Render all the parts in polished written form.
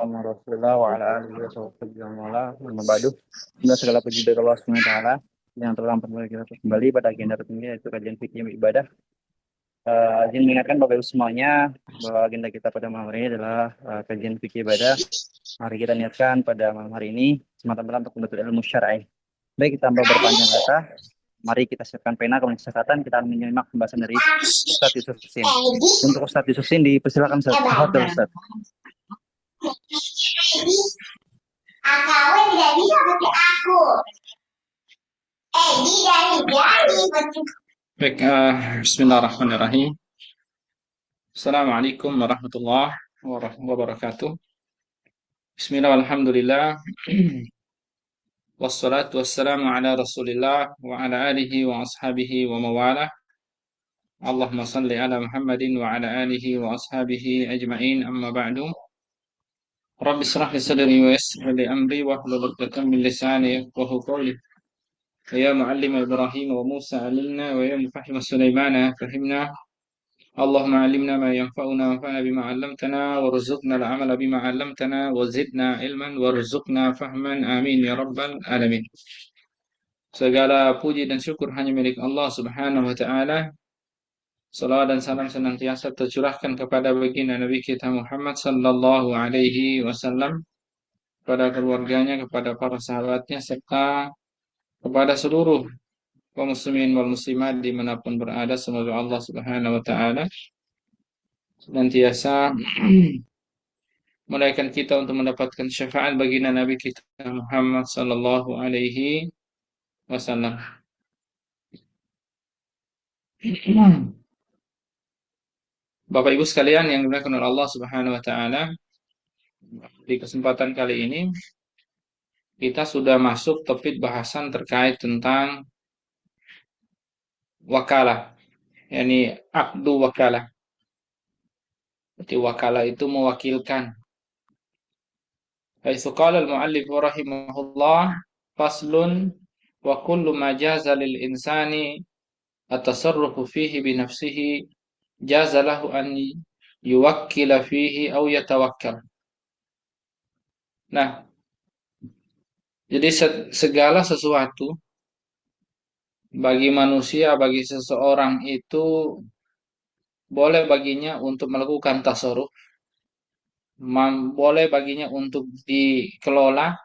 Muhammad Rasulullah wa ala alihi wa sahbihi. Semoga segala puji dari Allah Subhanahu wa taala yang telah mempermudah kita untuk kembali pada agenda rutin yaitu kajian fikih ibadah. Izin mengingatkan Bapak Ibu semuanya bahwa agenda kita pada malam hari ini adalah kajian fikih ibadah. Mari kita niatkan pada malam hari ini semata-mata untuk menuntut ilmu syar'i. Baik, kita tanpa berpanjang kata, mari kita siapkan pena kemudian catatan, kita akan menyimak pembahasan dari Ustadz Yusuf Sin. Untuk Ustadz Yusuf Sin dipersilakan Ustadz. Tafadhol Ustadz. Kamu tidak bisa pakai aku. Baik, bismillahirrahmanirrahim. Assalamualaikum warahmatullahi wabarakatuh. Bismillah, alhamdulillah. Wassalatu wassalamu ala rasulillah wa ala alihi wa ashabihi wa mawalah. Allahumma salli ala Muhammadin wa ala alihi wa ashabihi ajma'in, amma ba'du. Rabbi shrah li sadri wa yassir li amri wa hlul 'uqdatam min lisani yafqahu qawli. Ya muallim Ibrahim wa Musa alimna wa ya mufahhim Sulaimana fahimna. Allahumma alimna ma yanfa'una wanfa'na bima 'allamtana warzuqna al-'amala bima 'allamtana wa zidna ilman warzuqna fahman, amin ya rabbal alamin. Segala puji dan syukur hanya milik Allah Subhanahu wa taala. Salawat dan salam senantiasa tercurahkan kepada baginda Nabi kita Muhammad sallallahu alaihi wasallam, kepada keluarganya, kepada para sahabatnya, serta kepada seluruh kaum muslimin wal muslimat dimanapun berada. Semoga Allah Subhanahu wa taala senantiasa melahirkan kita untuk mendapatkan syafaat baginda Nabi kita Muhammad sallallahu alaihi wasallam. Bapak Ibu sekalian yang dimuliakan oleh Allah Subhanahu wa taala, di kesempatan kali ini kita sudah masuk topik bahasan terkait tentang wakalah, yakni akdu wakalah. Jadi wakalah itu mewakilkan. Haitsu qala al-muallif rahimahullah faslun wa kullu ma jaza lil insani at-tasarrufu fihi bi nafsihi jaza lahu an yuwakkila fihi aw yatawakkal. Nah, jadi segala sesuatu bagi manusia, bagi seseorang itu boleh baginya untuk melakukan tasarruf, boleh baginya untuk dikelola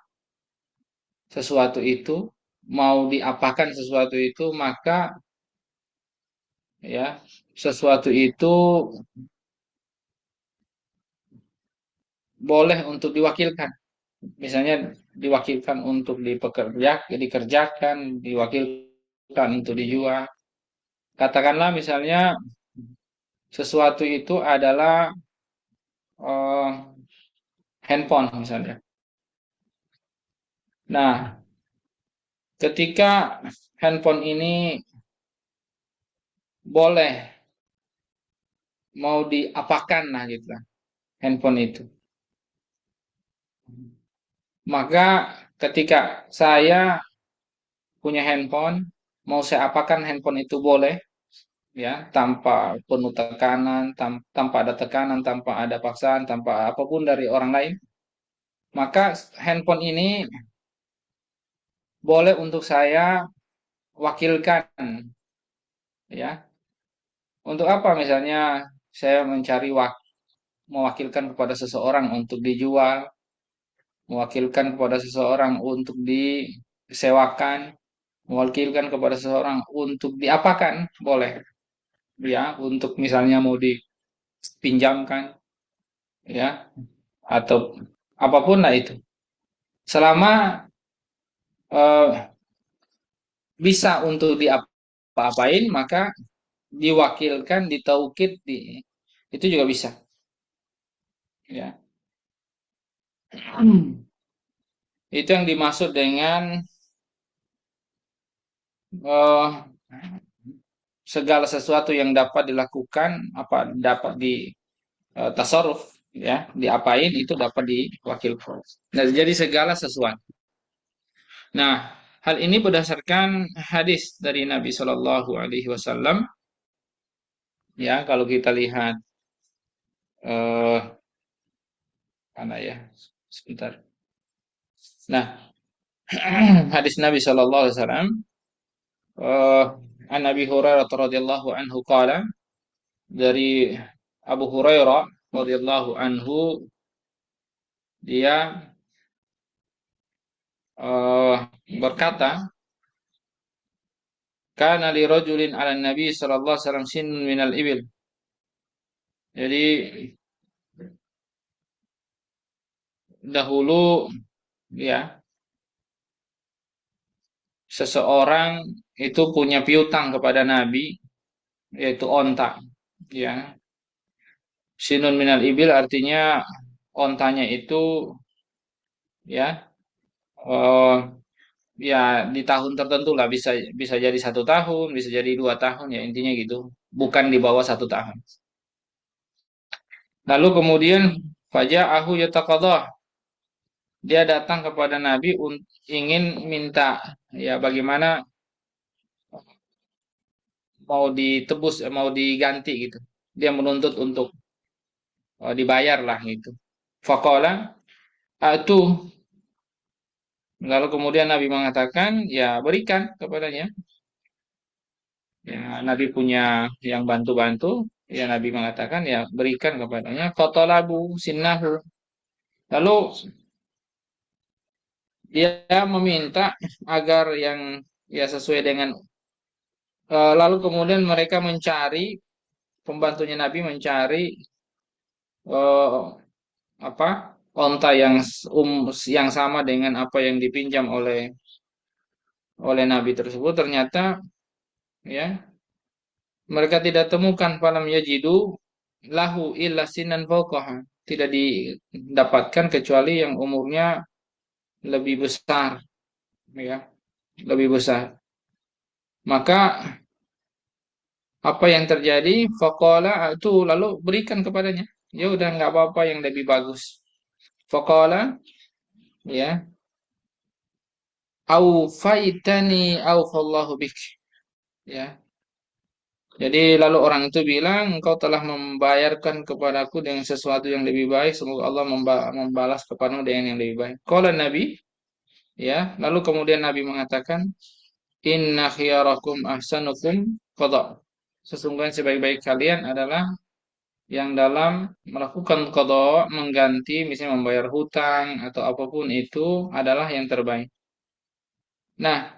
sesuatu itu, mau diapakan sesuatu itu, maka ya sesuatu itu boleh untuk diwakilkan. Misalnya diwakilkan untuk dikerjakan, diwakilkan untuk dijual. Katakanlah misalnya sesuatu itu adalah handphone misalnya. Nah, ketika handphone ini boleh mau diapakan lah gitu lah, handphone itu. Maka ketika saya punya handphone, mau saya apakan handphone itu boleh, ya, tanpa penuh tekanan, tanpa ada tekanan, tanpa ada paksaan, tanpa apapun dari orang lain. Maka handphone ini boleh untuk saya wakilkan, ya. Untuk apa? Misalnya saya mencari mewakilkan kepada seseorang untuk dijual, mewakilkan kepada seseorang untuk disewakan, mewakilkan kepada seseorang untuk diapakan, boleh. Ya, untuk misalnya mau dipinjamkan, ya, atau apapun lah itu. Selama bisa untuk diapa-apain, maka diwakilkan, ditaukid, itu juga bisa. Ya. Itu yang dimaksud dengan segala sesuatu yang dapat dilakukan, dapat tasarruf, ya, diapain itu dapat diwakilkan. Nah, jadi segala sesuatu. Nah, hal ini berdasarkan hadis dari Nabi Shallallahu Alaihi Wasallam. Ya, kalau kita lihat Mana ya? Sebentar. Nah, hadis Nabi Shallallahu Alaihi Wasallam, an Nabi Hurairah radhiyallahu anhu qala, dari Abu Hurairah radhiyallahu anhu, dia eh, berkata, kana li rajulin ala Nabi sallallahu alaihi wasallam sinnun minal ibil. Jadi dahulu ya, seseorang itu punya piutang kepada Nabi, yaitu onta. Ya, sinun minal ibil artinya ontanya itu ya, eh, ya di tahun tertentu lah, bisa bisa jadi 1 tahun, bisa jadi 2 tahun, ya intinya gitu, bukan di bawah 1 tahun. Lalu kemudian faja'ahu yataqadah, dia datang kepada Nabi ingin minta ya bagaimana mau ditebus, mau diganti gitu. Dia menuntut untuk dibayar lah gitu. Faqala atu, lalu kemudian Nabi mengatakan ya berikan kepadanya. Ya, Nabi punya yang bantu-bantu, ya Nabi mengatakan ya berikan kepadanya. Fatalabu sinnahu. Lalu dia meminta agar yang ya sesuai dengan, lalu kemudian mereka mencari, pembantunya Nabi mencari eh, apa, onta yang sama dengan apa yang dipinjam oleh Nabi tersebut. Ternyata ya mereka tidak temukan, falam yajidu lahu illa sinan fawqaha, tidak didapatkan kecuali yang umurnya lebih besar, ya lebih besar. Maka apa yang terjadi? Faqala itu, lalu berikan kepadanya. Ya udah, nggak apa-apa, yang lebih bagus. Faqala, ya, au faitani au fallahu bik. Ya. Jadi lalu orang itu bilang, engkau telah membayarkan kepadaku dengan sesuatu yang lebih baik, semoga Allah membalas kepadamu dengan yang lebih baik. Qala Nabi, ya, lalu kemudian Nabi mengatakan, inna khiyarakum ahsanukum qada. Sesungguhnya sebaik-baik kalian adalah yang dalam melakukan qada, mengganti, misalnya membayar hutang atau apapun itu, adalah yang terbaik. Nah,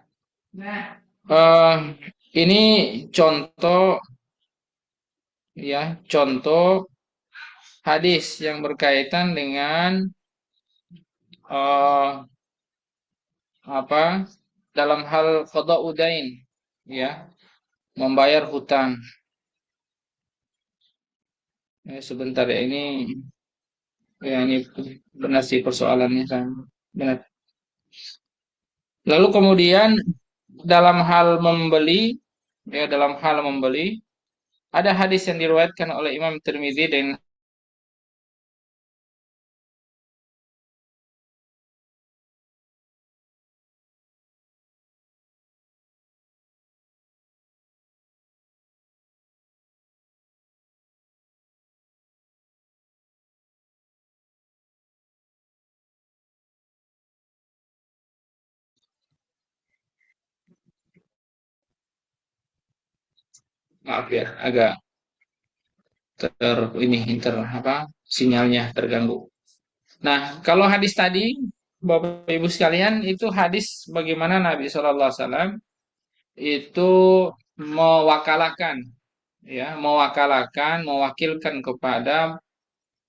eh, ini contoh, ya, contoh hadis yang berkaitan dengan eh, apa, dalam hal qada udain, ya, membayar hutang. Sebentar ya, ini benar sih persoalannya kan. Benar. Lalu kemudian dalam hal membeli, ya dalam hal membeli, ada hadis yang diriwayatkan oleh Imam Tirmidzi dan maaf ya, agak ini sinyalnya terganggu. Nah, kalau hadis tadi, Bapak Ibu sekalian, itu hadis bagaimana Nabi Shallallahu Alaihi Wasallam itu mewakalakan, ya, mewakilkan kepada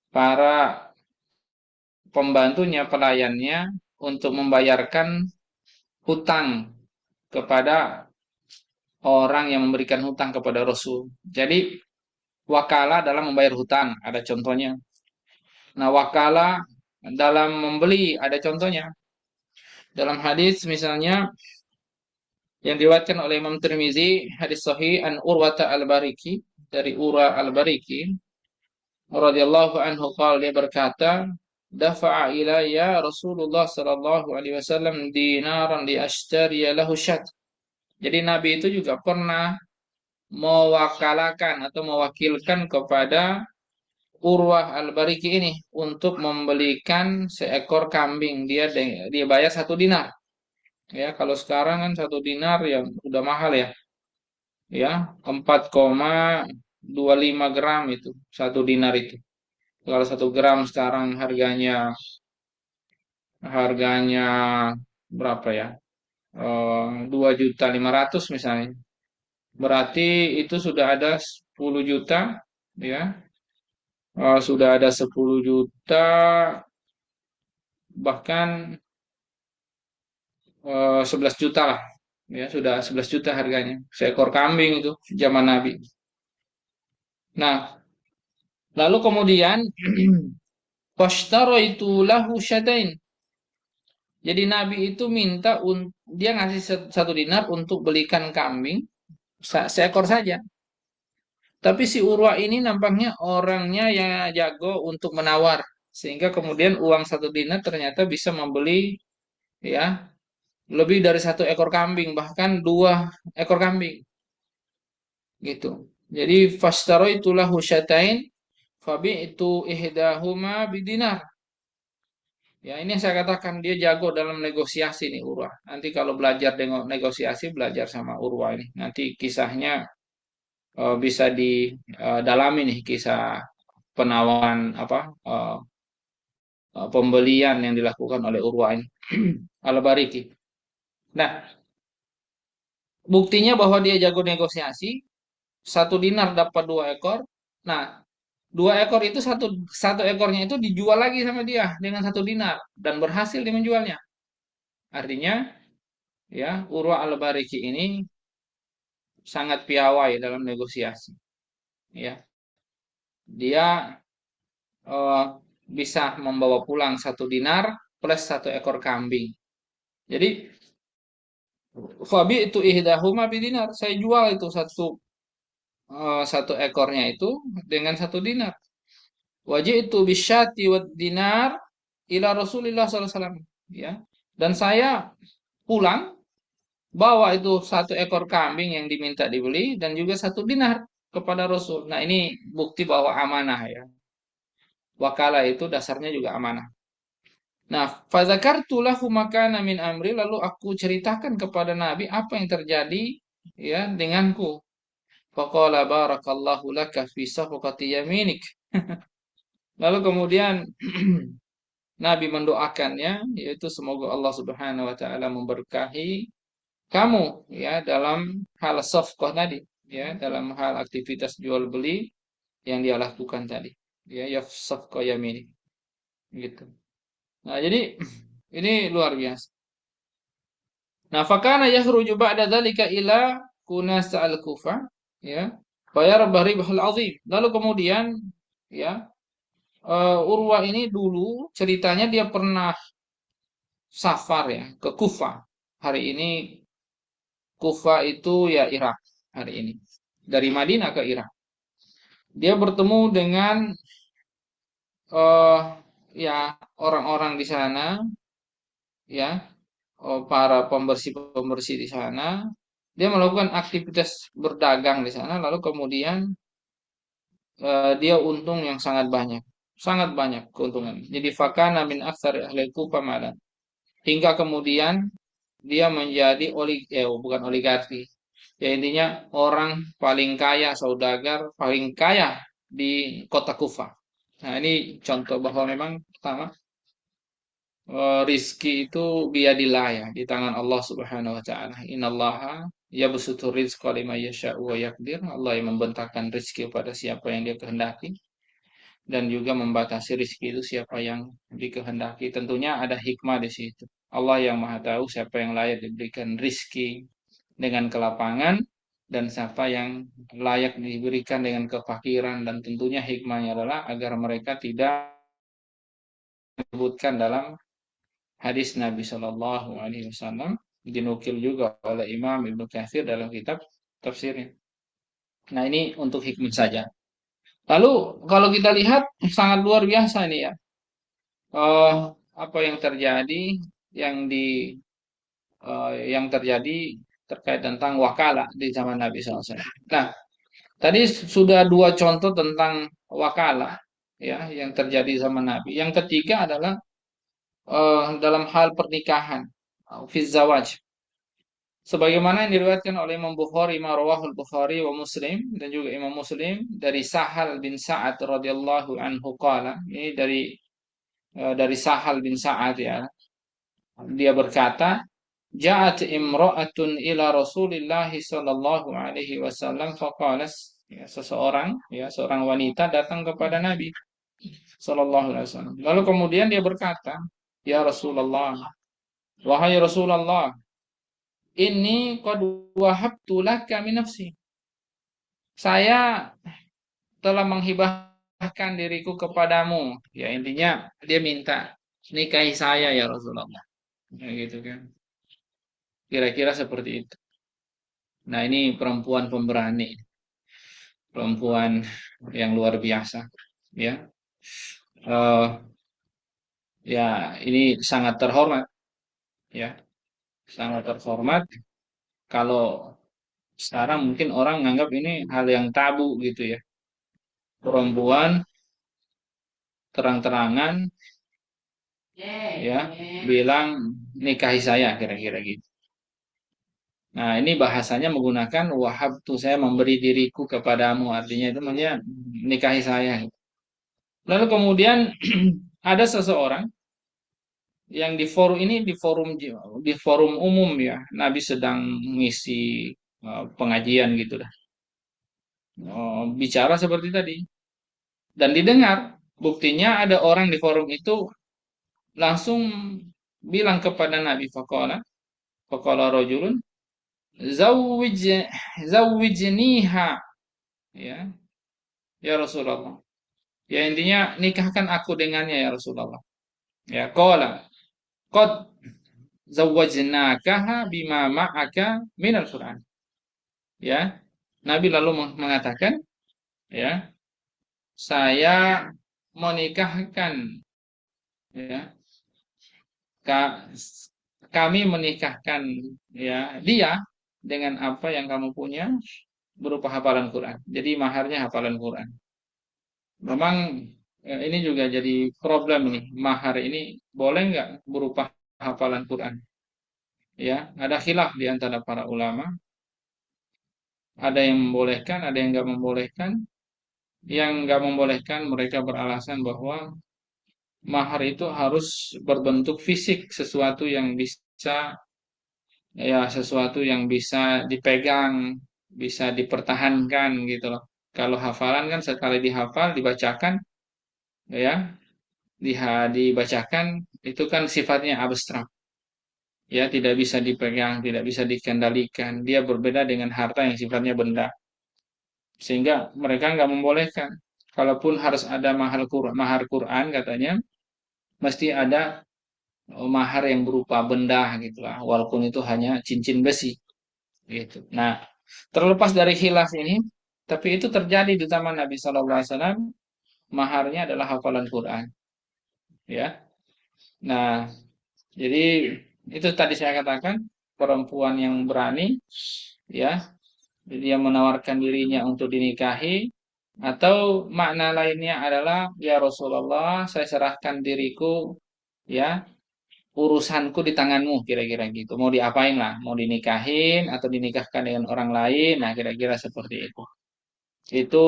para pembantunya, pelayannya, untuk membayarkan hutang kepada orang yang memberikan hutang kepada Rasul. Jadi wakala dalam membayar hutang ada contohnya. Nah, wakala dalam membeli ada contohnya. Dalam hadis misalnya yang diriwayatkan oleh Imam Tirmizi, hadis sahih an Urwata al-Bariki, dari Urwa al-Bariki radhiyallahu anhu qala, dia berkata, dafa'a ilayya Rasulullah sallallahu alaihi wasallam dinaran li ashtariya lahu syat. Jadi Nabi itu juga pernah mewakalakan atau mewakilkan kepada Urwah Al-Bariki ini untuk membelikan seekor kambing. Dia bayar 1 dinar. Ya, kalau sekarang kan 1 dinar yang udah mahal ya. Ya, 4,25 gram itu 1 dinar itu. Kalau 1 gram sekarang harganya berapa ya? 2.500.000 misalnya. Berarti itu sudah ada 10 juta, ya. Sudah ada 10 juta, bahkan 11 juta lah. Ya, sudah 11 juta harganya. Seekor kambing itu zaman Nabi. Nah, lalu kemudian itu lahu syadain. Jadi Nabi itu dia ngasih 1 dinar untuk belikan kambing seekor saja. Tapi si Urwa ini nampaknya orangnya yang jago untuk menawar. Sehingga kemudian uang 1 dinar ternyata bisa membeli, ya, lebih dari 1 ekor kambing, bahkan 2 ekor kambing. Gitu. Jadi fastaro itulah husyatain, fabi itu ihdahuma bidinar. Ya, ini yang saya katakan dia jago dalam negosiasi nih Urwa. Nanti kalau belajar dengan negosiasi, belajar sama Urwa ini. Nanti kisahnya bisa didalami nih, kisah penawaran apa pembelian yang dilakukan oleh Urwa ini Al-Bariki. Nah, buktinya bahwa dia jago negosiasi, 1 dinar dapat 2 ekor. Nah, 2 ekor itu satu ekornya itu dijual lagi sama dia dengan 1 dinar dan berhasil dia menjualnya. Artinya, ya, Urwa Al-Bariki ini sangat piawai dalam negosiasi. Ya, dia eh, bisa membawa pulang 1 dinar plus 1 ekor kambing. Jadi Fabi itu ihdahuma bidinar. Saya jual itu satu ekornya itu dengan 1 dinar. Wajib itu bisyati wa dinar ila Rasulillah SAW. Ya. Dan saya pulang bawa itu 1 ekor kambing yang diminta dibeli dan juga 1 dinar kepada Rasul. Nah, ini bukti bahwa amanah ya. Wakalah itu dasarnya juga amanah. Nah, fadzakartu lahu makana min amri, lalu aku ceritakan kepada Nabi apa yang terjadi, ya, denganku. Faqala barakallahu laka fi safqati yaminik. Lalu kemudian Nabi mendoakannya, yaitu semoga Allah Subhanahu wa taala memberkahi kamu, ya, dalam hal safqah tadi, ya, dalam hal aktivitas jual beli yang dia lakukan tadi. Ya, ya safqah yaminik gitu. Nah, jadi ini luar biasa. Nah, fakana yakhruju ba'da dzalika ila kunasa al-Kufah, ya. Bayar baribahul azim. Lalu kemudian, ya, Urwa ini dulu ceritanya dia pernah safar ya ke Kufah. Hari ini Kufah itu ya Irak hari ini. Dari Madinah ke Irak. Dia bertemu dengan eh ya orang-orang di sana, ya, para pembersih-pembersih di sana. Dia melakukan aktivitas berdagang di sana, lalu kemudian dia untung yang sangat banyak keuntungan. Jadi fakana min aktsari ahli Kufah malan. Hingga kemudian dia menjadi bukan oligarki. Ya, intinya orang paling kaya, saudagar paling kaya di kota Kufah. Nah, ini contoh bahwa memang pertama, rizki itu biadillah ya, di tangan Allah Subhanahu wa taala. Innallaha yabsutu rizqa liman yasha'u wa yaqdir. Allah yang membentangkan rizki pada siapa yang dia kehendaki dan juga membatasi rizki itu siapa yang dikehendaki. Tentunya ada hikmah di situ. Allah yang Maha tahu siapa yang layak diberikan rizki dengan kelapangan dan siapa yang layak diberikan dengan kefakiran, dan tentunya hikmahnya adalah agar mereka tidak disebutkan dalam hadis Nabi Shallallahu Alaihi Wasallam, dinukil juga oleh Imam Ibnu Katsir dalam kitab tafsirnya. Nah, ini untuk hikmah saja. Lalu kalau kita lihat sangat luar biasa ini ya, eh apa yang terjadi, yang di yang terjadi terkait tentang wakalah di zaman Nabi SAW. Nah, tadi sudah 2 contoh tentang wakalah, ya yang terjadi zaman Nabi. Yang ketiga adalah dalam hal pernikahan, fi zawaj. Sebagaimana yang diriwayatkan oleh Imam Bukhari, Marwahul Bukhari wa Muslim dan juga Imam Muslim dari Sahal bin Sa'ad radhiyallahu anhu qala. Ini dari Sahal bin Sa'ad ya. Dia berkata, "Ja'at imra'atun ila Rasulillah sallallahu alaihi wasallam faqalas." Ya, seorang wanita datang kepada Nabi sallallahu alaihi wasallam. Lalu kemudian dia berkata, "Ya Rasulullah, wahai Rasulullah, ini qad wahabtu laka min nafsi." Saya telah menghibahkan diriku kepadamu. Ya intinya dia minta nikahi saya ya Rasulullah. Ya gitu kan. Kira-kira seperti itu. Nah, ini perempuan pemberani, perempuan yang luar biasa, ya. Eh, ya, ini sangat terhormat, ya, sangat terhormat. Kalau sekarang mungkin orang menganggap ini hal yang tabu gitu ya. Perempuan terang-terangan, ya, bilang nikahi saya kira-kira gitu. Nah, ini bahasanya menggunakan wahab tuh saya memberi diriku kepadamu, artinya itu maksudnya nikahi saya. Lalu kemudian ada seseorang yang di forum umum ya, Nabi sedang ngisi pengajian gitu dah. Bicara seperti tadi dan didengar. Buktinya ada orang di forum itu langsung bilang kepada Nabi faqala rajulun zawwij zawwijniha ya ya Rasulullah. Ya intinya nikahkan aku dengannya ya Rasulullah. Ya qala qad zawwajnakaha bima ma'aka minal Qur'an. Ya. Nabi lalu mengatakan, ya, saya menikahkan ya, ka- kami menikahkan ya dia dengan apa yang kamu punya berupa hafalan Quran. Jadi maharnya hafalan Quran. Memang ini juga jadi problem nih. Mahar ini boleh nggak berupa hafalan Quran? Ya, ada khilaf di antara para ulama. Ada yang membolehkan, ada yang nggak membolehkan. Yang nggak membolehkan mereka beralasan bahwa mahar itu harus berbentuk fisik, sesuatu yang bisa dipegang, bisa dipertahankan gitu loh. Kalau hafalan kan sekali dihafal, dibacakan, ya, dibacakan itu kan sifatnya abstrak, ya, tidak bisa dipegang, tidak bisa dikendalikan. Dia berbeda dengan harta yang sifatnya benda, sehingga mereka nggak membolehkan. Kalaupun harus ada mahar Quran katanya, mesti ada mahar yang berupa benda gitu lah, walaupun itu hanya cincin besi gitu. Nah, terlepas dari khilaf ini, tapi itu terjadi di zaman Nabi Shallallahu Alaihi Wasallam, maharnya adalah hafalan Quran, ya. Nah, jadi itu tadi saya katakan perempuan yang berani, ya, dia menawarkan dirinya untuk dinikahi, atau makna lainnya adalah ya Rasulullah, saya serahkan diriku, ya, urusanku di tanganmu kira-kira gitu. Mau diapain lah, mau dinikahin atau dinikahkan dengan orang lain, nah kira-kira seperti itu. Itu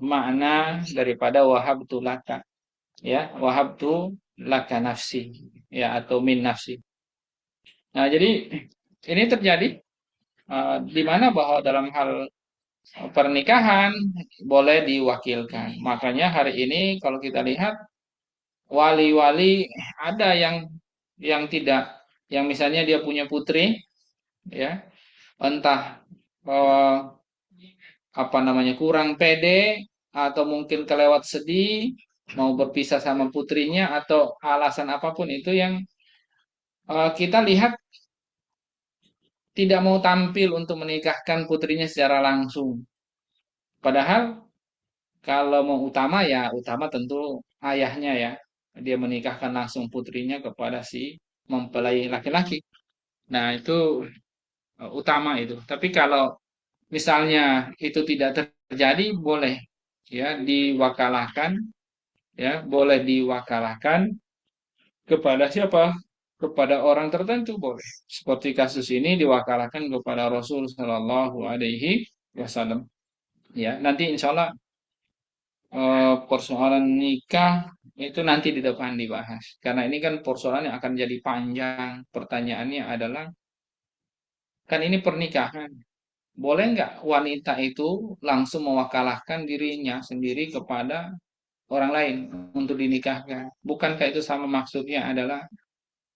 makna daripada wahabtu laka, ya, wahabtu laka nafsi, ya, atau min nafsi. Nah, jadi ini terjadi di mana bahwa dalam hal pernikahan boleh diwakilkan. Makanya hari ini kalau kita lihat wali-wali ada yang tidak, yang misalnya dia punya putri, ya, entah eh, apa namanya kurang pede atau mungkin kelewat sedih mau berpisah sama putrinya atau alasan apapun itu yang kita lihat tidak mau tampil untuk menikahkan putrinya secara langsung. Padahal kalau mau utama ya utama tentu ayahnya ya. Dia menikahkan langsung putrinya kepada si mempelai laki-laki. Nah, itu utama itu. Tapi kalau misalnya itu tidak terjadi, boleh ya diwakalahkan ya boleh diwakalkan kepada siapa? Kepada orang tertentu boleh. Seperti kasus ini diwakalkan kepada Rasul Shallallahu Alaihi Wasallam. Ya, nanti insya Allah persoalan nikah itu nanti di depan dibahas. Karena ini kan persoalan yang akan jadi panjang. Pertanyaannya adalah, kan ini pernikahan. Boleh nggak wanita itu langsung mewakalahkan dirinya sendiri kepada orang lain untuk dinikahkan? Bukankah itu sama maksudnya adalah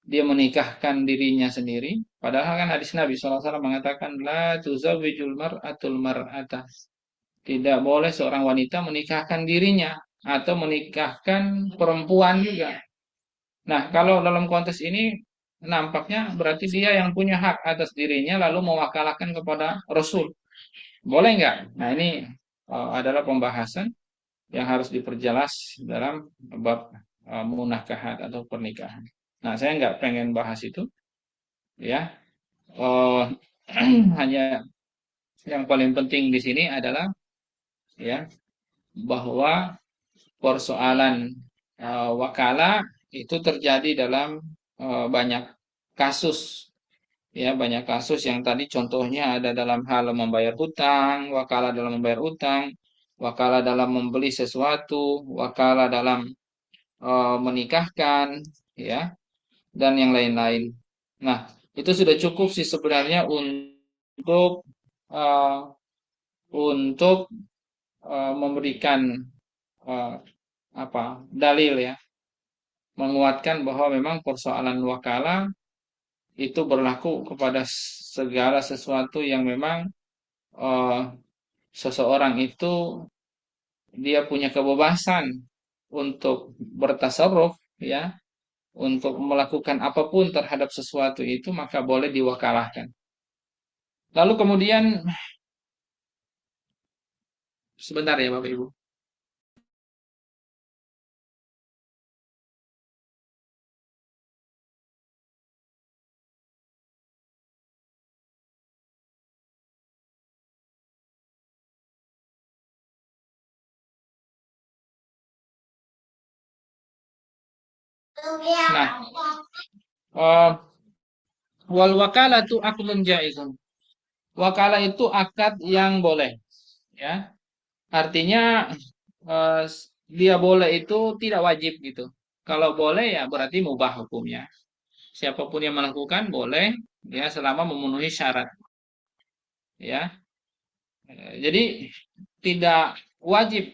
dia menikahkan dirinya sendiri? Padahal kan hadis Nabi SAW mengatakan, La tuzawwijul mar'atul mar'ata. Tidak boleh seorang wanita menikahkan dirinya atau menikahkan perempuan juga. Nah, kalau dalam konteks ini nampaknya berarti dia yang punya hak atas dirinya lalu mewakalkan kepada Rasul. Boleh nggak? Nah, ini adalah pembahasan yang harus diperjelas dalam bab munakahat atau pernikahan. Nah, saya nggak pengen bahas itu, ya. Eh, hanya yang paling penting di sini adalah, ya, bahwa persoalan wakala itu terjadi dalam banyak kasus, ya, banyak kasus yang tadi contohnya ada dalam hal membayar hutang, wakala dalam membayar hutang, wakala dalam membeli sesuatu, wakala dalam menikahkan, ya, dan yang lain-lain. Nah, itu sudah cukup sih sebenarnya untuk eh, untuk memberikan eh, apa dalil, ya, menguatkan bahwa memang persoalan wakala itu berlaku kepada segala sesuatu yang memang eh, seseorang itu dia punya kebebasan untuk bertasarruf, ya, untuk melakukan apapun terhadap sesuatu itu maka boleh diwakalahkan. Lalu kemudian sebentar ya Bapak Ibu. Nah, eh, wal wakalatu aqdun jaizun. Wakala itu akad yang boleh, ya. Artinya eh, dia boleh itu tidak wajib gitu. Kalau boleh ya berarti mubah hukumnya. Siapapun yang melakukan boleh, ya, selama memenuhi syarat, ya. Jadi tidak wajib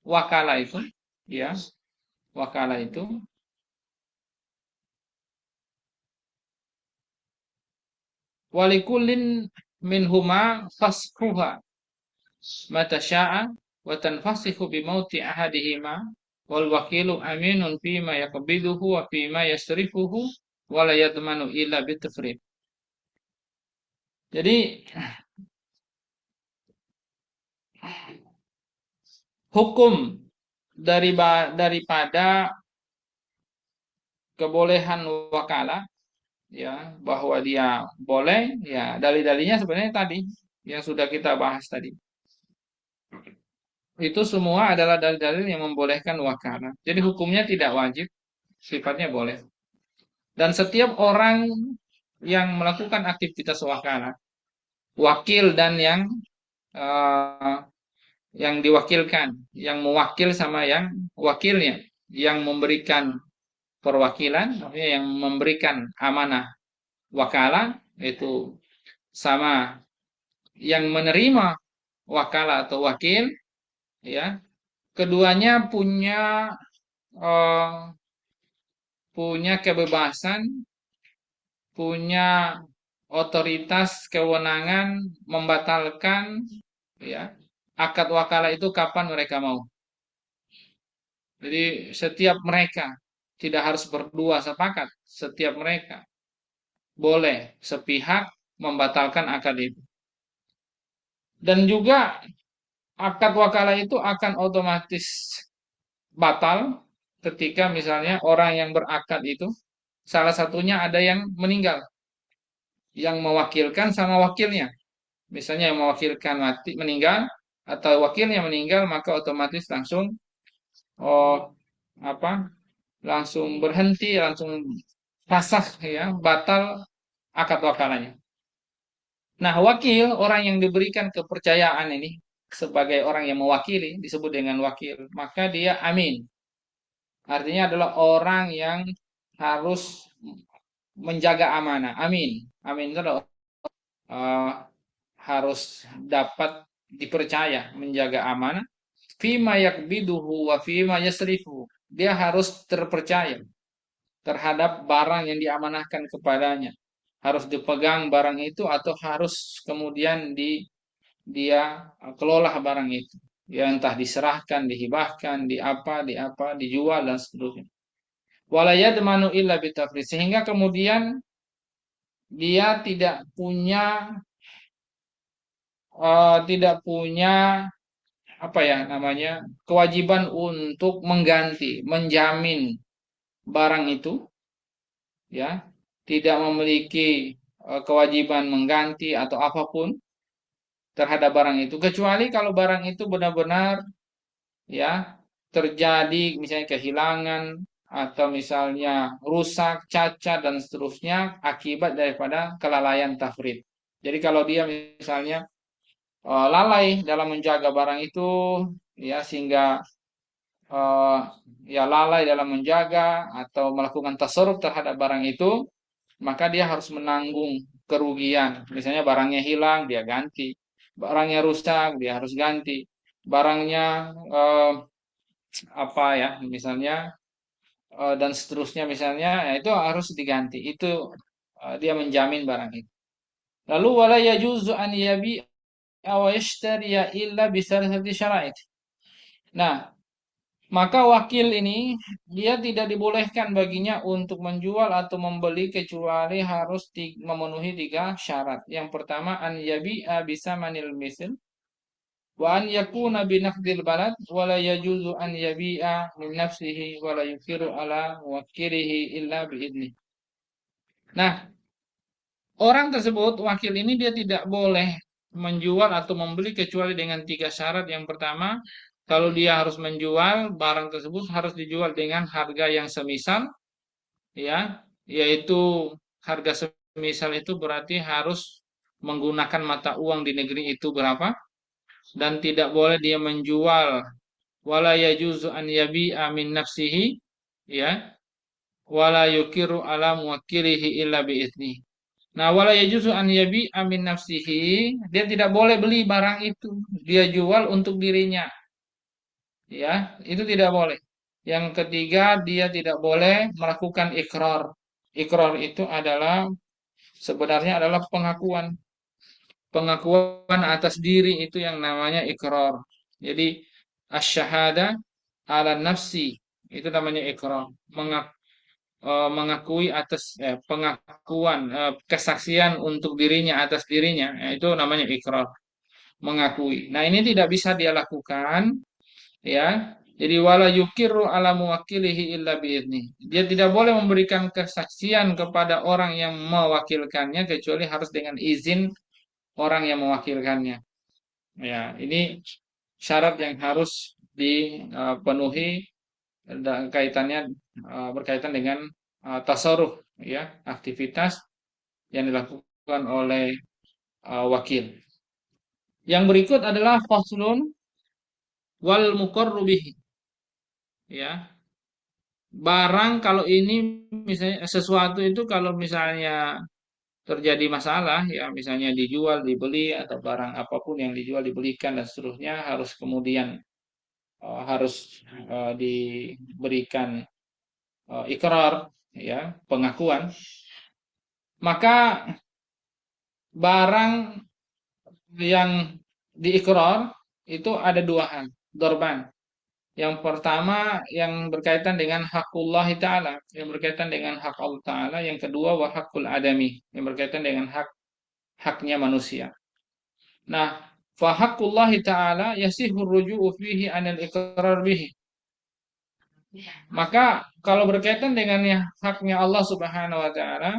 wakala itu, ya, wakala itu walikullin minhuma fasquha mata sya'a wa tanfasihu bimauti ahadihima wal wakilu aminun fima yaqbiduhu wa fima yasrifuhu wa la yadmanu illa bitafrid. Jadi hukum daripada kebolehan wakala, ya, bahwa dia boleh, ya, dalil-dalilnya sebenarnya tadi yang sudah kita bahas tadi. Itu semua adalah dalil-dalil yang membolehkan wakala. Jadi hukumnya tidak wajib, sifatnya boleh. Dan setiap orang yang melakukan aktivitas wakala, wakil dan eh, yang diwakilkan, yang mewakil sama yang wakilnya, yang memberikan perwakilan, maksudnya yang memberikan amanah wakala itu sama yang menerima wakala atau wakil, ya, keduanya eh, punya kebebasan, punya otoritas, kewenangan membatalkan, ya, akad wakala itu kapan mereka mau. Jadi setiap mereka tidak harus berdua sepakat, setiap mereka boleh sepihak membatalkan akad itu. Dan juga akad wakala itu akan otomatis batal ketika misalnya orang yang berakad itu salah satunya ada yang meninggal, yang mewakilkan sama wakilnya. Misalnya yang mewakilkan mati meninggal atau wakilnya meninggal, maka otomatis langsung oh, apa langsung berhenti, langsung fasakh ya, batal akad wakalannya. Nah, wakil orang yang diberikan kepercayaan ini sebagai orang yang mewakili disebut dengan wakil, maka dia amin. Artinya adalah orang yang harus menjaga amanah. Amin. Amin itu adalah eh, harus dapat dipercaya menjaga amanah. Fima yakbiduhu wa fima yasrifu. Dia harus terpercaya terhadap barang yang diamanahkan kepadanya. Harus dipegang barang itu atau harus kemudian dia kelola barang itu. Ya entah diserahkan, dihibahkan, di apa, dijual dan seterusnya. Wala yadmanu illa bitafrid. Sehingga kemudian dia tidak punya apa ya namanya kewajiban untuk mengganti, menjamin barang itu, ya, tidak memiliki kewajiban mengganti atau apapun terhadap barang itu kecuali kalau barang itu benar-benar ya terjadi misalnya kehilangan atau misalnya rusak, cacat dan seterusnya akibat daripada kelalaian tafrid. Jadi kalau dia misalnya lalai dalam menjaga barang itu ya sehingga eh, ya lalai dalam menjaga atau melakukan tasarruf terhadap barang itu, maka dia harus menanggung kerugian. Misalnya barangnya hilang, dia ganti. Barangnya rusak, dia harus ganti. Barangnya eh, apa ya, misalnya dan seterusnya misalnya, ya itu harus diganti. Itu dia menjamin barang itu. Lalu wala yajuzu an yabi'a wa yashtariya illa bi salasati syara'it. Nah, maka wakil ini dia tidak dibolehkan baginya untuk menjual atau membeli kecuali harus memenuhi 3 syarat. Yang pertama an yabi'a bisa manil misil wa an yakuna bi naqdil balad wa la yajuzu an yabi'a min nafsihi wa la yukiru ala muwakkilihi illa bi idni. Nah, orang tersebut wakil ini dia tidak boleh menjual atau membeli kecuali dengan 3 syarat. Yang pertama, kalau dia harus menjual barang tersebut harus dijual dengan harga yang semisal, ya, yaitu harga semisal itu berarti harus menggunakan mata uang di negeri itu berapa dan tidak boleh dia menjual wala yajuzu an yabi'a min nafsihi, ya, wala yukiru ala muwakkilihi illa bi'izni. Nah, wala yajuzu an yabi'a min nafsihi, dia tidak boleh beli barang itu, dia jual untuk dirinya. Ya, itu tidak boleh. Yang ketiga, dia tidak boleh melakukan ikrar. Ikrar itu adalah sebenarnya adalah pengakuan. Pengakuan atas diri itu yang namanya ikrar. Jadi asyhada ala nafsi itu namanya ikrar. Mengakui atas pengakuan kesaksian untuk dirinya atas dirinya, itu namanya ikrar, mengakui. Nah, ini tidak bisa dia lakukan, ya. Jadi wala yukiru ala muwakkilihi illa biidni. Dia tidak boleh memberikan kesaksian kepada orang yang mewakilkannya kecuali harus dengan izin orang yang mewakilkannya. Ya, ini syarat yang harus dipenuhi dan kaitannya berkaitan dengan tasarruf ya, aktivitas yang dilakukan oleh wakil. Yang berikut adalah faslun wal muqarru bihi, ya. Barang kalau ini misalnya sesuatu itu kalau misalnya terjadi masalah ya misalnya dijual, dibeli atau barang apapun yang dijual, dibelikan dan seterusnya harus kemudian harus diberikan ikrar ya, pengakuan. Maka barang yang diikrar itu ada 2 hal, dorban. Yang pertama yang berkaitan dengan hakullah ta'ala, yang berkaitan dengan hak Allah ta'ala. Yang kedua wa hakul adami, yang berkaitan dengan haknya manusia. Nah, fa hakullah ta'ala yasihur ruju'u fihi anil iqrar bihi. Maka kalau berkaitan dengan haknya Allah Subhanahu wa taala,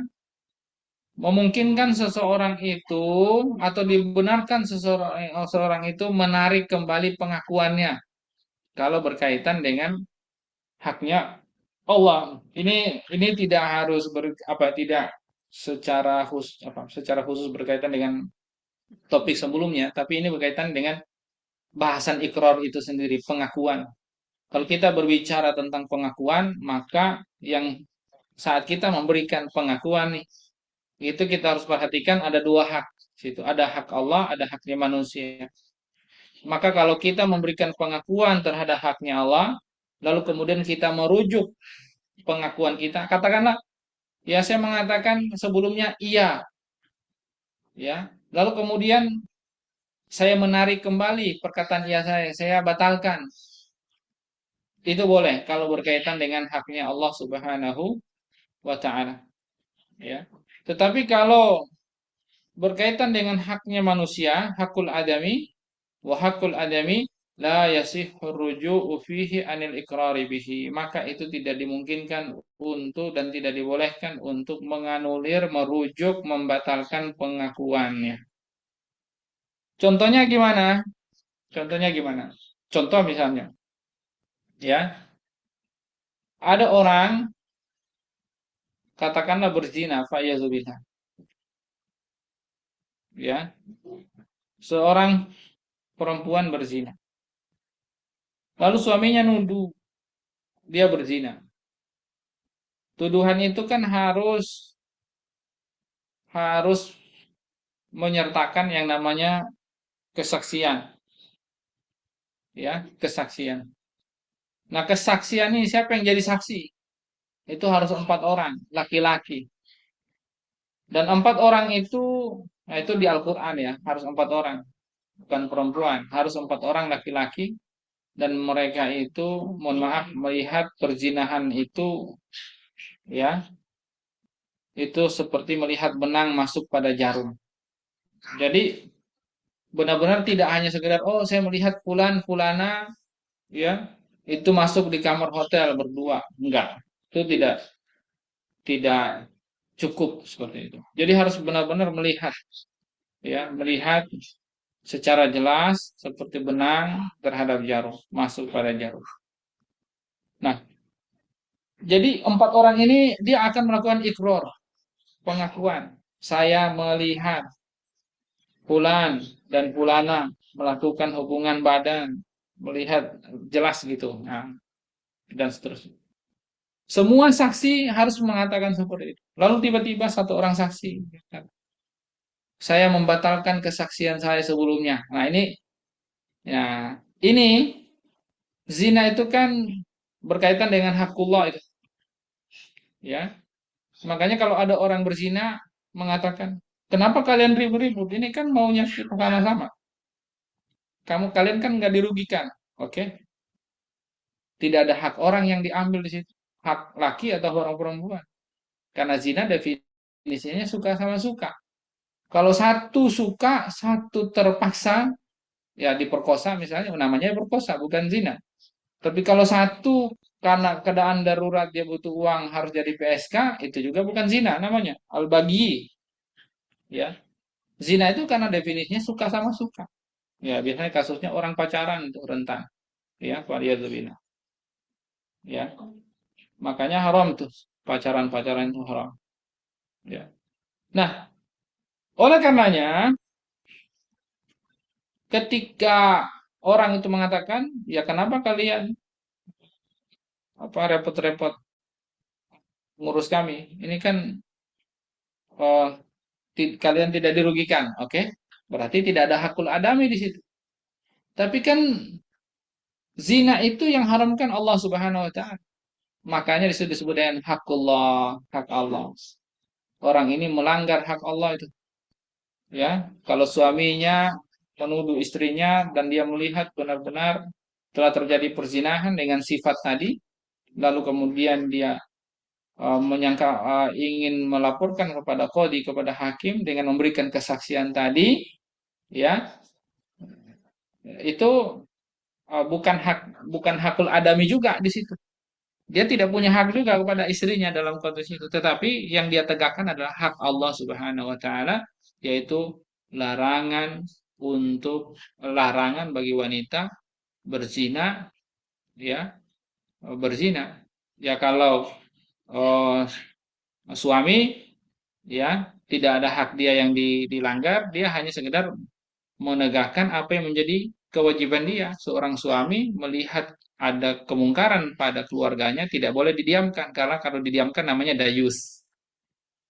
memungkinkan seseorang itu atau dibenarkan seseorang itu menarik kembali pengakuannya kalau berkaitan dengan haknya Allah. Ini tidak harus tidak secara khusus berkaitan dengan topik sebelumnya, tapi ini berkaitan dengan bahasan ikrar itu sendiri, pengakuan. Kalau kita berbicara tentang pengakuan, maka yang saat kita memberikan pengakuan nih, itu kita harus perhatikan ada dua hak. Situ ada hak Allah, ada haknya manusia. Maka kalau kita memberikan pengakuan terhadap haknya Allah, lalu kemudian kita merujuk pengakuan kita, katakanlah, ya saya mengatakan sebelumnya iya, ya. Lalu kemudian saya menarik kembali perkataan iya saya batalkan. Itu boleh kalau berkaitan dengan haknya Allah Subhanahu wa taala, ya. Tetapi kalau berkaitan dengan haknya manusia, hakul adami wa hakul adami la yasihhu ruju'u fihi anil iqrari bihi, maka itu tidak dimungkinkan untuk dan tidak dibolehkan untuk menganulir, merujuk, membatalkan pengakuannya. Contohnya gimana? Contohnya gimana? Contoh misalnya, ya, ada orang katakanlah berzina, fa'iyadzubillah, ya, seorang perempuan berzina. Lalu suaminya nuduh dia berzina. Tuduhan itu kan harus harus menyertakan yang namanya kesaksian, ya, kesaksian. Nah, kesaksian ini siapa yang jadi saksi? Itu harus 4 orang, laki-laki. Dan 4 orang itu, nah itu di Al-Quran ya, harus 4 orang, bukan perempuan, harus 4 orang laki-laki. Dan mereka itu, mohon maaf, melihat perzinahan itu, ya, itu seperti melihat benang masuk pada jarum. Jadi benar-benar tidak hanya sekedar oh saya melihat fulan fulana, ya, itu masuk di kamar hotel berdua, enggak, itu tidak cukup seperti itu. Jadi harus benar-benar melihat, ya, melihat secara jelas seperti benang terhadap jarum, masuk pada jarum. Nah, jadi 4 orang ini dia akan melakukan ikrar, pengakuan. Saya melihat fulan dan fulana melakukan hubungan badan, melihat jelas gitu. Nah, dan seterusnya. Semua saksi harus mengatakan seperti itu. Lalu tiba-tiba 1 orang saksi, saya membatalkan kesaksian saya sebelumnya. Nah, ya, ini zina itu kan berkaitan dengan hakullah itu, ya. Makanya kalau ada orang berzina mengatakan, kenapa kalian ribut-ribut? Ini kan maunya kita sama-sama. Kalian kan nggak dirugikan, oke? Tidak ada hak orang yang diambil di situ, hak laki atau orang perempuan. Karena zina definisinya suka sama suka. Kalau satu suka, satu terpaksa, ya diperkosa misalnya, namanya perkosa, bukan zina. Tapi kalau satu karena keadaan darurat dia butuh uang harus jadi PSK, itu juga bukan zina namanya, al-baghi, ya. Zina itu karena definisinya suka sama suka. Ya, biasanya kasusnya orang pacaran itu rentan, ya, waliyadzubillah. Ya. Makanya haram tuh, pacaran-pacaran itu haram, ya. Nah, oleh karenanya ketika orang itu mengatakan, ya kenapa kalian apa repot-repot ngurus kami? Ini kan eh, kalian tidak dirugikan, oke? Berarti tidak ada hakul adami di situ. Tapi kan zina itu yang haramkan Allah Subhanahu wa taala. Makanya disebut dengan hakullah, hak Allah. Orang ini melanggar hak Allah itu, ya. Kalau suaminya menuduh istrinya dan dia melihat benar-benar telah terjadi perzinahan dengan sifat tadi, lalu kemudian dia menyangka ingin melaporkan kepada qadhi, kepada hakim dengan memberikan kesaksian tadi, ya, itu bukan hakul adami juga di situ. Dia tidak punya hak juga kepada istrinya dalam konteks itu, tetapi yang dia tegakkan adalah hak Allah Subhanahu wa taala, yaitu larangan bagi wanita berzina, ya, berzina. Ya kalau eh, suami ya tidak ada hak dia yang dilanggar, dia hanya sekedar menegakkan apa yang menjadi kewajiban dia. Seorang suami melihat ada kemungkaran pada keluarganya tidak boleh didiamkan, karena kalau didiamkan namanya dayus.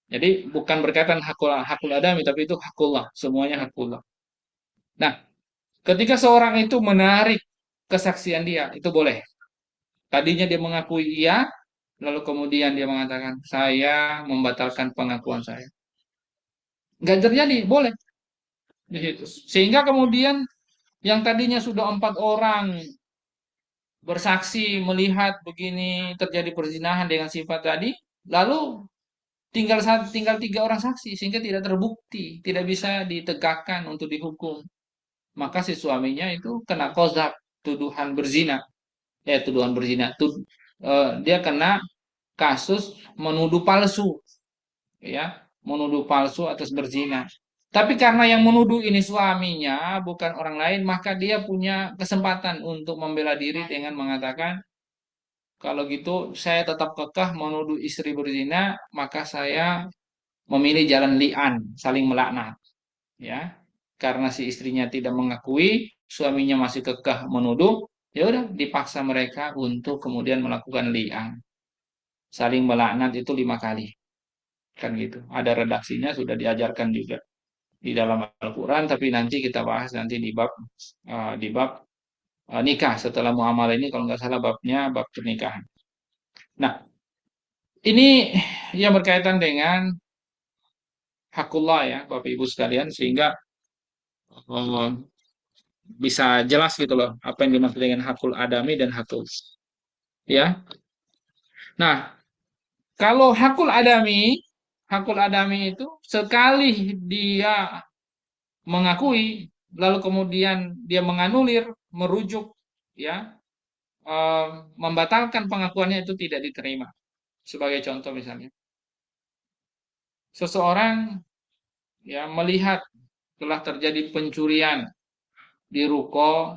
Jadi bukan berkaitan hakul adami, tapi itu hakullah, semuanya hakullah. Nah, ketika seorang itu menarik kesaksian dia, itu boleh. Tadinya dia mengakui iya, lalu kemudian dia mengatakan, saya membatalkan pengakuan saya. Nggak terjadi, boleh. Di situ. Sehingga kemudian yang tadinya sudah 4 orang bersaksi melihat begini terjadi perzinahan dengan sifat tadi, lalu tinggal 3 orang saksi sehingga tidak terbukti, tidak bisa ditegakkan untuk dihukum. Maka si suaminya itu kena qazaf, tuduhan berzina. Tuduhan berzina. Dia kena kasus menuduh palsu, ya, menuduh palsu atas berzina. Tapi karena yang menuduh ini suaminya, bukan orang lain, maka dia punya kesempatan untuk membela diri dengan mengatakan, kalau gitu saya tetap kekeh menuduh istri berzina, maka saya memilih jalan li'an, saling melaknat, ya. Karena si istrinya tidak mengakui, suaminya masih kekeh menuduh, ya udah dipaksa mereka untuk kemudian melakukan li'an. Saling melaknat itu 5 kali. Kan gitu. Ada redaksinya sudah diajarkan juga di dalam Al-Quran, tapi nanti kita bahas nanti di bab nikah setelah muamalah ini, kalau nggak salah babnya bab pernikahan. Nah, ini yang berkaitan dengan hakullah ya, Bapak Ibu sekalian, sehingga eh, bisa jelas gitu loh apa yang dimaksud dengan hakul adami dan hakul, ya. Nah, kalau hakul adami itu sekali dia mengakui, lalu kemudian dia menganulir, merujuk, ya, eh, membatalkan pengakuannya itu tidak diterima. Sebagai contoh misalnya, seseorang ya melihat telah terjadi pencurian di ruko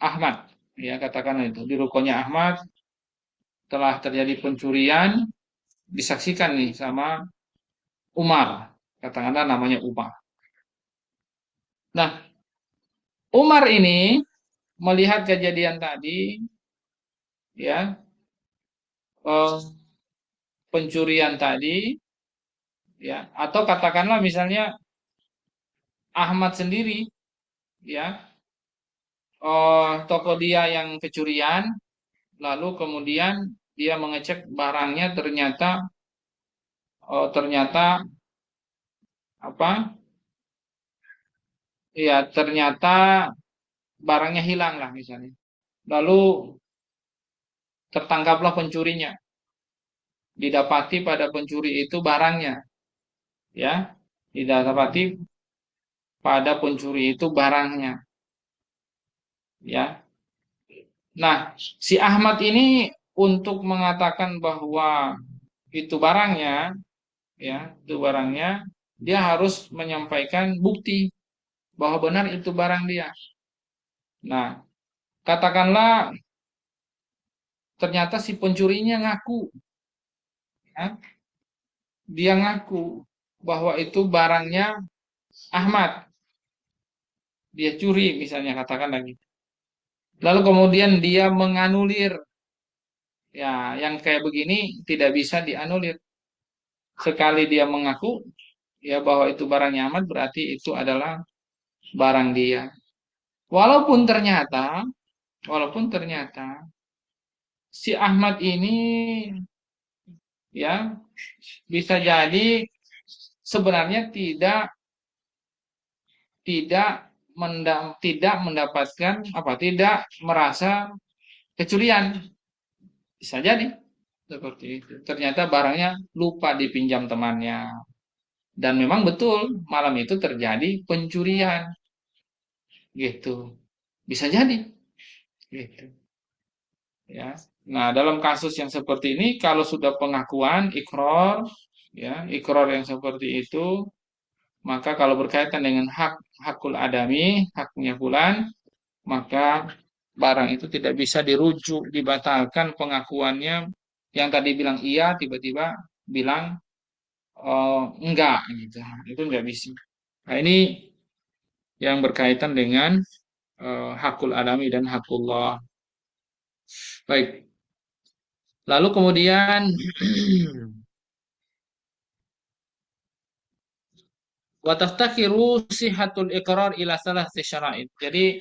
Ahmad, ya katakanlah itu di rukonya Ahmad telah terjadi pencurian, disaksikan nih sama Umar, katakanlah namanya Umar. Nah, Umar ini melihat kejadian tadi, ya, eh, pencurian tadi, ya, atau katakanlah misalnya Ahmad sendiri, ya, toko dia yang kecurian, lalu kemudian dia mengecek barangnya, ternyata apa? Ya, ternyata barangnya hilang lah misalnya. Lalu tertangkaplah pencurinya, didapati pada pencuri itu barangnya, ya, didapati pada pencuri itu barangnya, ya. Nah, si Ahmad ini untuk mengatakan bahwa itu barangnya, ya, itu barangnya, dia harus menyampaikan bukti bahwa benar itu barang dia. Nah, katakanlah ternyata si pencurinya ngaku, ya, dia ngaku bahwa itu barangnya Ahmad, dia curi misalnya, katakan lagi. Lalu kemudian dia menganulir, ya, yang kayak begini tidak bisa dianulir. Sekali dia mengaku ya bahwa itu barangnya Ahmad, berarti itu adalah barang dia. Walaupun ternyata, walaupun ternyata si Ahmad ini ya bisa jadi sebenarnya tidak tidak mendapatkan apa, tidak merasa kecurian, bisa jadi seperti itu. Ternyata barangnya lupa dipinjam temannya, dan memang betul malam itu terjadi pencurian, gitu. Bisa jadi, gitu, ya. Nah, dalam kasus yang seperti ini, kalau sudah pengakuan, ikror, ya, ikror yang seperti itu, maka kalau berkaitan dengan hakul adami, haknya fulan, maka barang itu tidak bisa dirujuk, dibatalkan pengakuannya. Yang tadi bilang iya, tiba-tiba bilang enggak gitu. Itu enggak bisa. Nah, ini yang berkaitan dengan hakul adami dan hakullah. Baik. Lalu kemudian wa taftakiru sihatul iqrar ila salasati syara'id. Jadi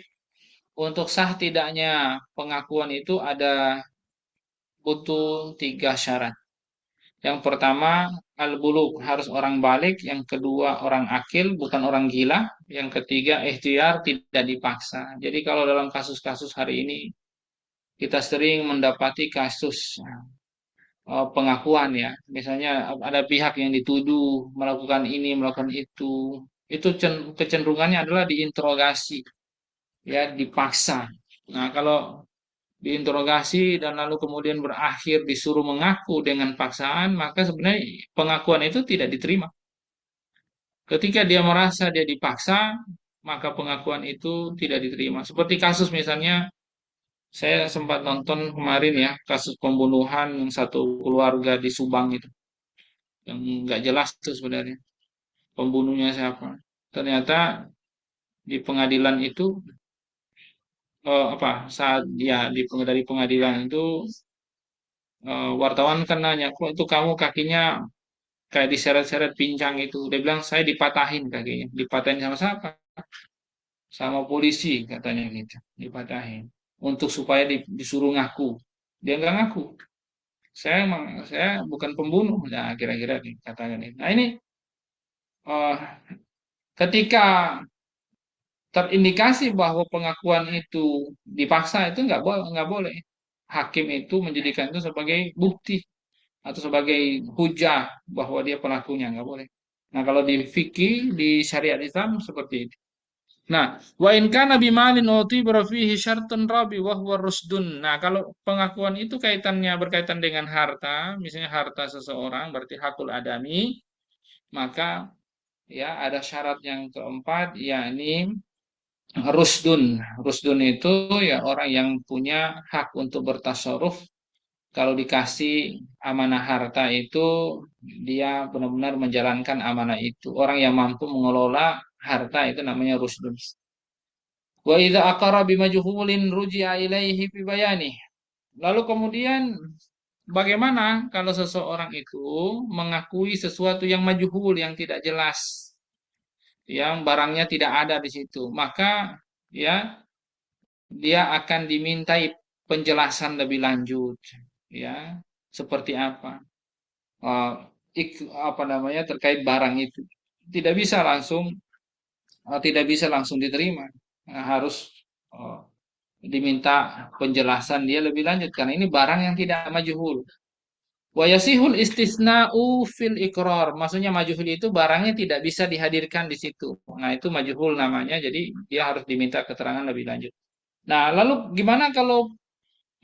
untuk sah tidaknya pengakuan itu ada butuh tiga syarat. Yang pertama, al-bulugh, harus orang balik. Yang kedua, orang akil, bukan orang gila. Yang ketiga, ikhtiar, tidak dipaksa. Jadi kalau dalam kasus-kasus hari ini, kita sering mendapati kasus pengakuan ya. Misalnya ada pihak yang dituduh melakukan ini, melakukan itu. Itu kecenderungannya adalah diinterogasi, ya, dipaksa. Nah, kalau diinterogasi dan lalu kemudian berakhir disuruh mengaku dengan paksaan, maka sebenarnya pengakuan itu tidak diterima. Ketika dia merasa dia dipaksa, maka pengakuan itu tidak diterima. Seperti kasus misalnya, saya sempat nonton kemarin ya, kasus pembunuhan yang satu keluarga di Subang itu, yang nggak jelas tuh sebenarnya pembunuhnya siapa. Ternyata di pengadilan itu, saat dia dari pengadilan itu, wartawan kan nanya, kok itu kamu kakinya kayak diseret-seret pincang itu. Dia bilang, saya dipatahin kakinya. Dipatahin sama siapa? Sama polisi katanya gitu. Dipatahin. Untuk supaya disuruh ngaku. Dia nggak ngaku. Saya bukan pembunuh. Nah, kira-kira dikatakan itu. Nah, ini eh, ketika terindikasi bahwa pengakuan itu dipaksa, itu nggak boleh. Hakim itu menjadikan itu sebagai bukti atau sebagai hujah bahwa dia pelakunya, nggak boleh. Nah, kalau di fikih, di syariat Islam seperti itu. Nah, wa in kana bimalin utibara fihi syartun rabi wa huwa rusdun. Nah, kalau pengakuan itu berkaitan dengan harta, misalnya harta seseorang berarti hakul adami, maka ya ada syarat yang keempat, yakni rusdun. Rusdun itu ya orang yang punya hak untuk bertasarruf. Kalau dikasih amanah harta itu, dia benar-benar menjalankan amanah itu. Orang yang mampu mengelola harta itu namanya rusdun. Wa idza aqara bimajhulin ruji'a ilaihi bi bayani. Lalu kemudian bagaimana kalau seseorang itu mengakui sesuatu yang majhul, yang tidak jelas, yang barangnya tidak ada di situ, maka ya dia akan dimintai penjelasan lebih lanjut, ya, seperti apa, eh, apa namanya, terkait barang itu. Tidak bisa langsung tidak bisa langsung diterima. Nah, harus eh, diminta penjelasan dia lebih lanjut karena ini barang yang tidak majhul. Wa yasihul istisna'u fil iqrar. Maksudnya majhul itu barangnya tidak bisa dihadirkan di situ. Nah, itu majhul namanya. Jadi dia harus diminta keterangan lebih lanjut. Nah, lalu gimana kalau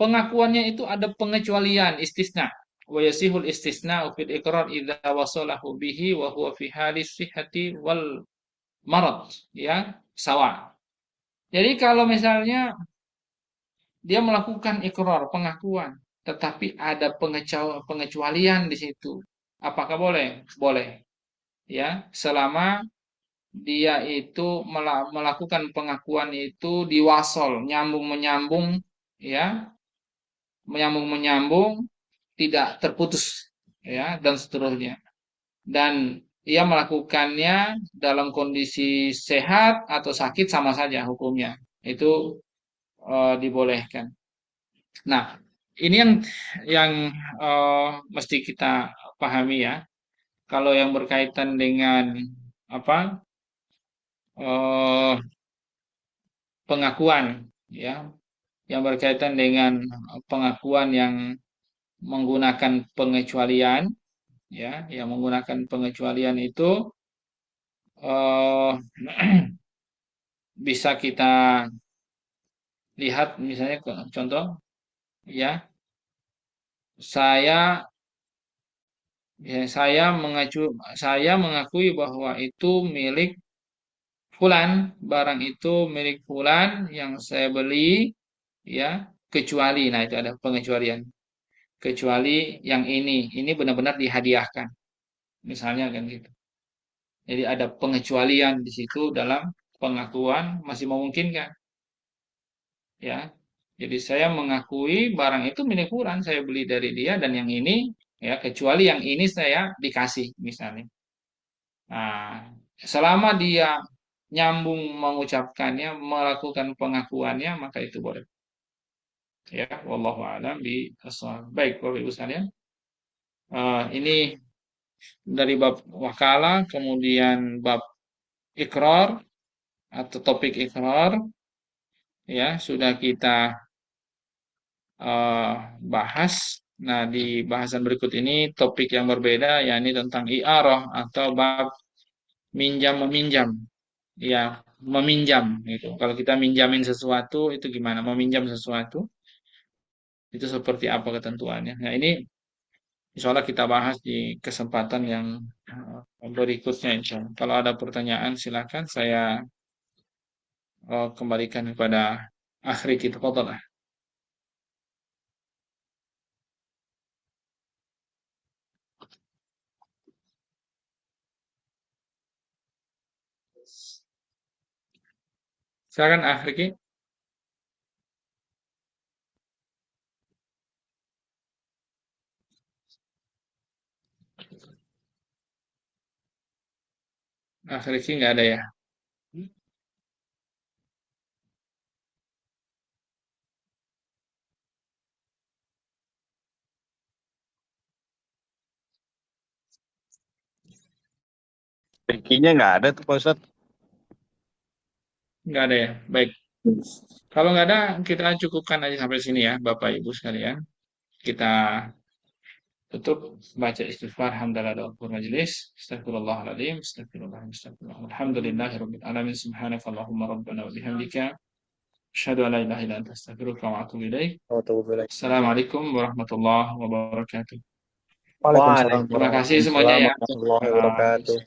pengakuannya itu ada pengecualian, istisna? Wa yasihul istisna'u fil iqrar idza wasalahu bihi wa huwa fi halis sihhati wal marad, ya, sawa. Jadi kalau misalnya dia melakukan ikrar, pengakuan, tetapi ada pengecualian di situ. Apakah boleh? Boleh. Ya, selama dia itu melakukan pengakuan itu diwasol, nyambung menyambung, ya, menyambung menyambung, tidak terputus, ya, dan seterusnya. Dan ia melakukannya dalam kondisi sehat atau sakit sama saja hukumnya. Itu dibolehkan. Nah, ini yang mesti kita pahami ya. Kalau yang berkaitan dengan apa eh, pengakuan, ya, yang berkaitan dengan pengakuan yang menggunakan pengecualian, ya, yang menggunakan pengecualian itu eh, bisa kita lihat misalnya contoh, ya, saya saya mengakui bahwa itu milik fulan, barang itu milik fulan yang saya beli ya, kecuali, nah itu ada pengecualian. Kecuali yang ini benar-benar dihadiahkan. Misalnya kan gitu. Jadi ada pengecualian di situ dalam pengakuan masih memungkinkan, ya. Jadi saya mengakui barang itu milik Fulan, saya beli dari dia dan yang ini ya kecuali yang ini saya dikasih misalnya. Nah, selama dia nyambung mengucapkannya, melakukan pengakuannya, maka itu boleh. Ya, wallahu a'lam bishawab. Baik, Bapak Ibu sekalian. Ini dari bab wakalah, kemudian bab ikrar atau topik ikrar, ya sudah kita eh, bahas. Nah, di bahasan berikut ini topik yang berbeda, yakni tentang i'arah atau bab minjam meminjam. Ya, meminjam gitu. Kalau kita minjamin sesuatu itu gimana? Meminjam sesuatu itu seperti apa ketentuannya? Nah, ini insya Allah kita bahas di kesempatan yang berikutnya. Insya Allah. Kalau ada pertanyaan silakan saya kembalikan kepada akhir kita. Fadhal. Silakan akhir. Akhir nggak ada ya. Rikinya nggak ada tuh Pak Ustadz. Nggak ada ya. Baik. Kalau nggak ada, kita cukupkan aja sampai sini ya, Bapak Ibu sekalian. Kita tutup baca istighfar hamdalah doa majelis. Astagfirullahaladzim. Astagfirullahaladzim. Astagfirullahaladzim. Alhamdulillahirabbil alamin. Subhanakallahumma rabbana wa bihamdika asyhadu an la ilaha illa anta astaghfiruka wa atubu ilaik. Oh, tuh boleh. Assalamualaikum warahmatullahi wabarakatuh. Waalaikumsalam Terima kasih semuanya ya. warahmatullahi Uh, wabarakatuh.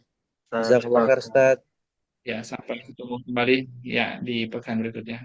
Jazakallah khair Ustadz. ya, sampai ketemu kembali ya di pekan berikutnya.